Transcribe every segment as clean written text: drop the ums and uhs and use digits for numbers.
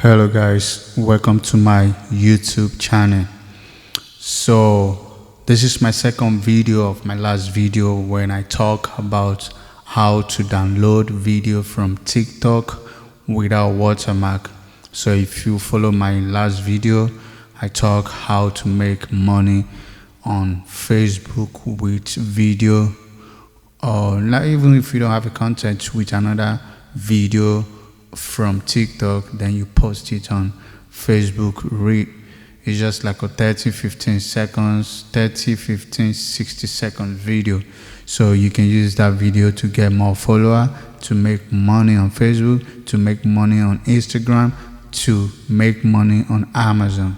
Hello guys, welcome to my YouTube channel. So this is my second video of my last video when I talk about how to download video from TikTok without watermark. So if you follow my last video, I talk how to make money on Facebook with video, or not even if you don't have a content with another video from TikTok, then you post it on Facebook. It's just like a 30 15 60 second video, so you can use that video to get more followers, to make money on Facebook, to make money on Instagram, to make money on Amazon.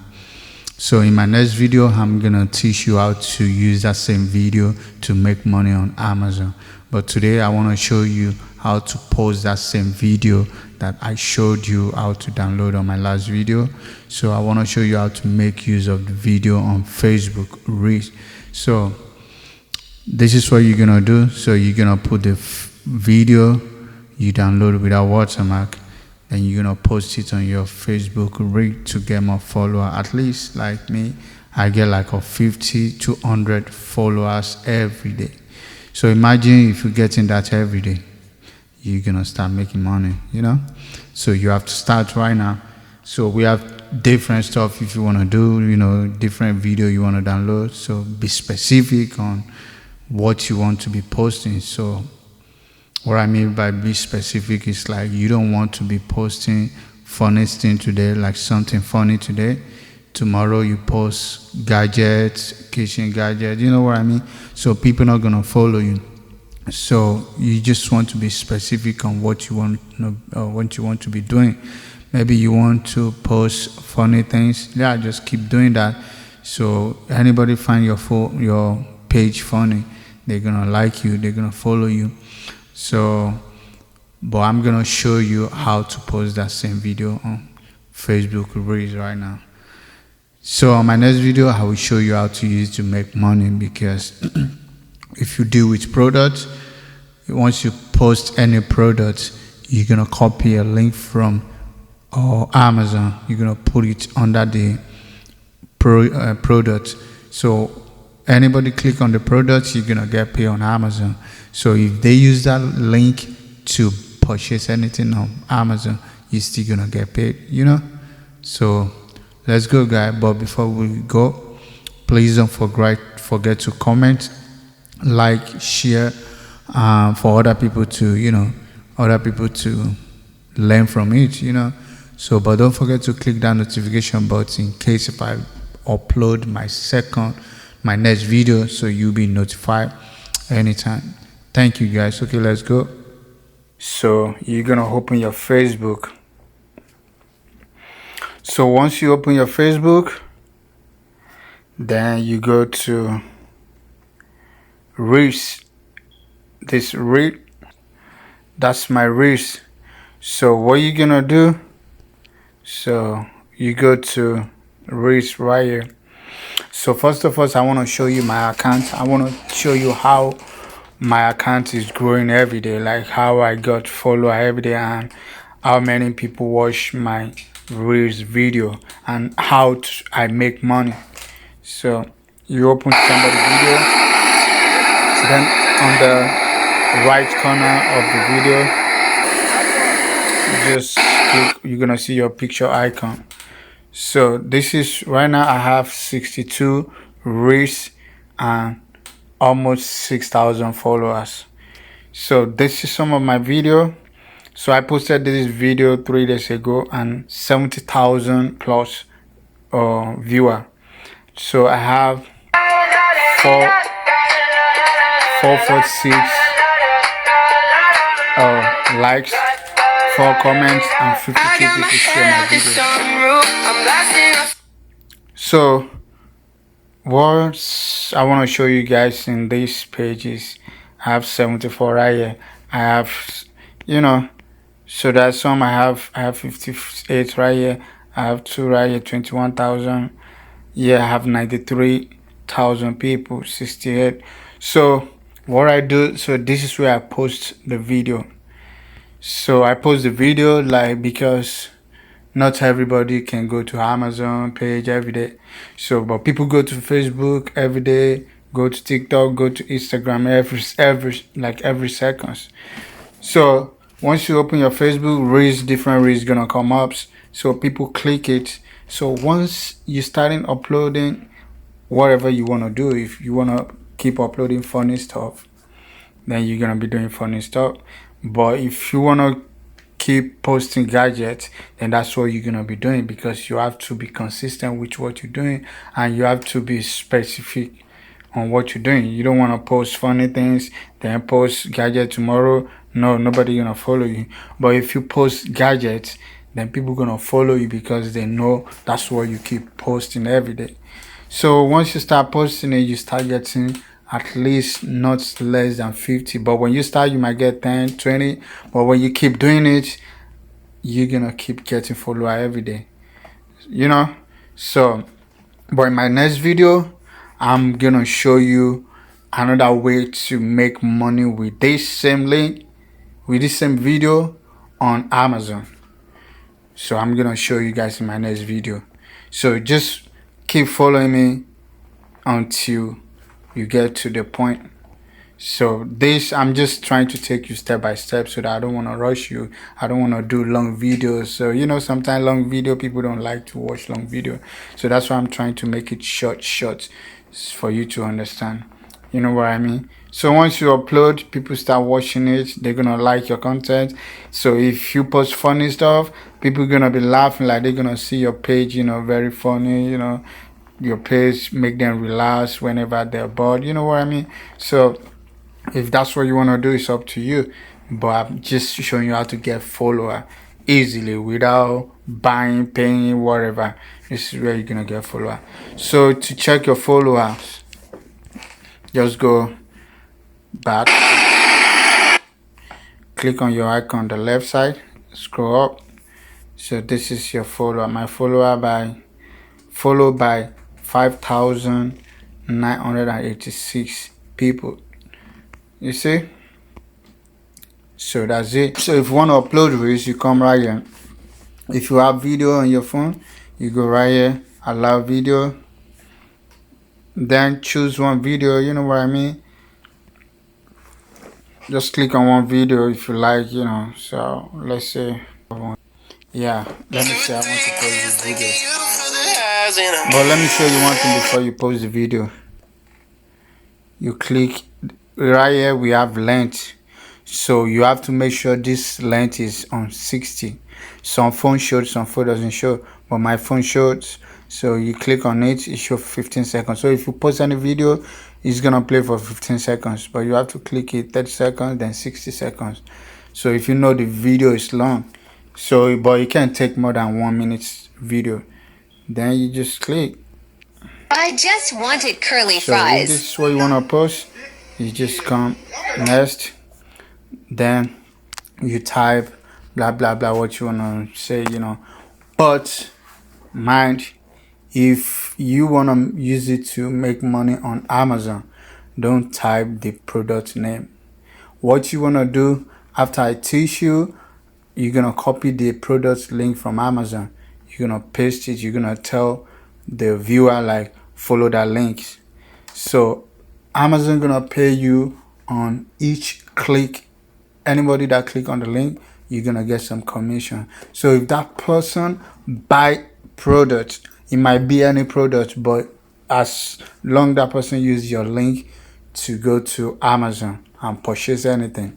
So in my next video, I'm gonna teach you how to use that same video to make money on Amazon. But today I want to show you how to post that same video that I showed you how to download on my last video. So I want to show you how to make use of the video on Facebook Reels. So this is what you're gonna do. So you're gonna put the video you download without watermark, and you're gonna post it on your Facebook Reel to get more followers. At least like me, I get like a 50 to 100 followers every day. So imagine if you're getting that every day, you're gonna start making money, so you have to start right now. So we have different stuff if you want to do, different video you want to download. So be specific on what you want to be posting. So what I mean by be specific is like you don't want to be posting funny thing today, like something funny today. Tomorrow you post gadgets, kitchen gadgets, you know what I mean? So people are not gonna follow you. So you just want to be specific on what you want, what you want to be doing. Maybe you want to post funny things. Yeah, just keep doing that. So anybody find your page funny, they're gonna like you, they're gonna follow you. So, but I'm gonna show you how to post that same video on Facebook Reels right now. So on my next video, I will show you how to use it to make money, because if you deal with products, once you post any product, you're gonna copy a link from Amazon. You're gonna put it under the product. So anybody click on the product, you're gonna get paid on Amazon. So if they use that link to purchase anything on Amazon, you're still gonna get paid, So let's go, guys. But before we go, please don't forget to comment, like, share, for other people to learn from it, So, but don't forget to click that notification button in case if I upload my next video, so you'll be notified anytime. Thank you, guys. Okay, let's go. So you're gonna open your Facebook. So once you open your Facebook, then you go to Reels. This Reel, that's my Reels. So what you're gonna do, so you go to Reels right here. So first of all, I want to show you my account. I want to show you how my account is growing every day, like how I got follower every day, and how many people watch my Reels video, and how I make money. So you open somebody's video, then on the right corner of the video, just click, you're gonna see your picture icon. So this is right now I have 62 Reels and almost 6,000 followers. So this is some of my video. So I posted this video 3 days ago, and 70,000 plus viewer. So I have 446 likes, 4 comments, and 52 people share my video. So what I want to show you guys in this page is I have 74 right here. I have, so that's some. I have 58 right here. I have 2 right here, 21,000. Yeah, I have 93,000 people, 68. So what I do, so this is where I post the video. So I post the video like because not everybody can go to Amazon page every day. So, but people go to Facebook every day, go to TikTok, go to Instagram every seconds. So once you open your Facebook, different reels gonna come up. So people click it. So once you starting uploading whatever you wanna do, if you wanna keep uploading funny stuff, then you're gonna be doing funny stuff. But if you wanna keep posting gadgets, then that's what you're gonna be doing, because you have to be consistent with what you're doing and you have to be specific on what you're doing. You don't want to post funny things then post gadget tomorrow. No, nobody gonna follow you. But if you post gadgets, then people gonna follow you because they know that's what you keep posting every day. So once you start posting it, you start getting at least not less than 50. But when you start, you might get 10, 20. But when you keep doing it, you're gonna keep getting follower every day. You know? So, but in my next video, I'm gonna show you another way to make money with this same link, with this same video on Amazon. So I'm gonna show you guys in my next video. So just keep following me until you get to the point. So this, I'm just trying to take you step by step so that I don't want to rush you. I don't want to do long videos. So sometimes long video, people don't like to watch long video. So that's why I'm trying to make it short for you to understand. You know what I mean? So once you upload, people start watching it, they're gonna like your content. So if you post funny stuff, people gonna be laughing, like they're gonna see your page, very funny, your page make them relax whenever they're bored. You know what I mean? So if that's what you want to do, it's up to you. But I'm just showing you how to get follower easily without buying, paying, whatever. This is where you're gonna get follower. So to check your followers, just go back, click on your icon on the left side, scroll up. So this is your follower. My followed by 5,986 people. You see? So that's it. So if you want to upload reels, you come right here. If you have video on your phone, you go right here, allow video, then choose one video. You know what I mean? Just click on one video if you like, So let's say yeah, let me say I want to post this video. But let me show you one thing before you post the video. You click right here, we have length. So you have to make sure this length is on 60. Some phone shows, some phone doesn't show, but my phone shows. So you click on it, it shows 15 seconds. So if you post any video, it's gonna play for 15 seconds, but you have to click it 30 seconds, then 60 seconds. So if you know the video is long, but it can't take more than 1 minute video, then you just click. I just wanted curly fries. If this is what you want to post, you just come next, then you type blah blah blah what you want to say, but mind, if you want to use it to make money on Amazon, don't type the product name. What you want to do, after I teach you, you're gonna copy the product link from Amazon, you're gonna paste it, you're gonna tell the viewer like follow that link. So Amazon gonna pay you on each click. Anybody that click on the link, you're gonna get some commission. So if that person buy product, it might be any product, but as long that person use your link to go to Amazon and purchase anything,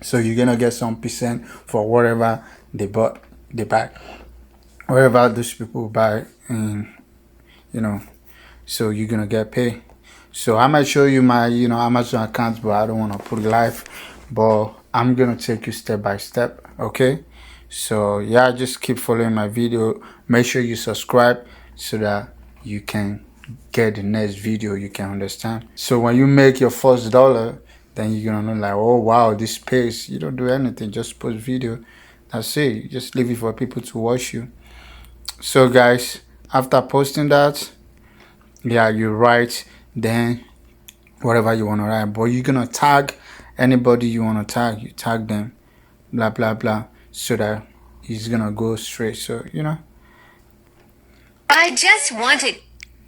so you're gonna get some percent for whatever they buy, whatever those people buy, and so you're gonna get paid. So I might show you my Amazon account, but I don't want to put it live, but I'm gonna take you step by step. Okay, so yeah, just keep following my video. Make sure you subscribe so that you can get the next video, you can understand. So when you make your first dollar, then you're gonna know like, oh wow, this pays. You don't do anything, just post video, that's it. You just leave it for people to watch you. So guys, after posting that, yeah, you write then whatever you want to write, but you're gonna tag anybody you want to tag. You tag them, blah blah blah, so that it's gonna go straight. So I just wanted.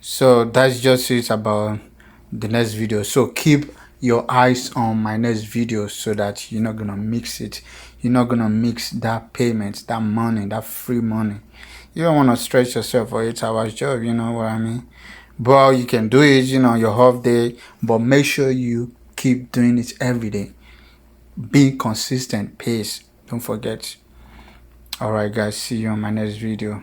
So that's just it about the next video. So keep your eyes on my next video so that you're not gonna mix it. You're not gonna mix that payment, that money, that free money. You don't want to stretch yourself for 8 hours job, you know what I mean? But you can do it, your off day, but make sure you keep doing it every day. Be consistent, pace. Don't forget. Alright guys, see you on my next video.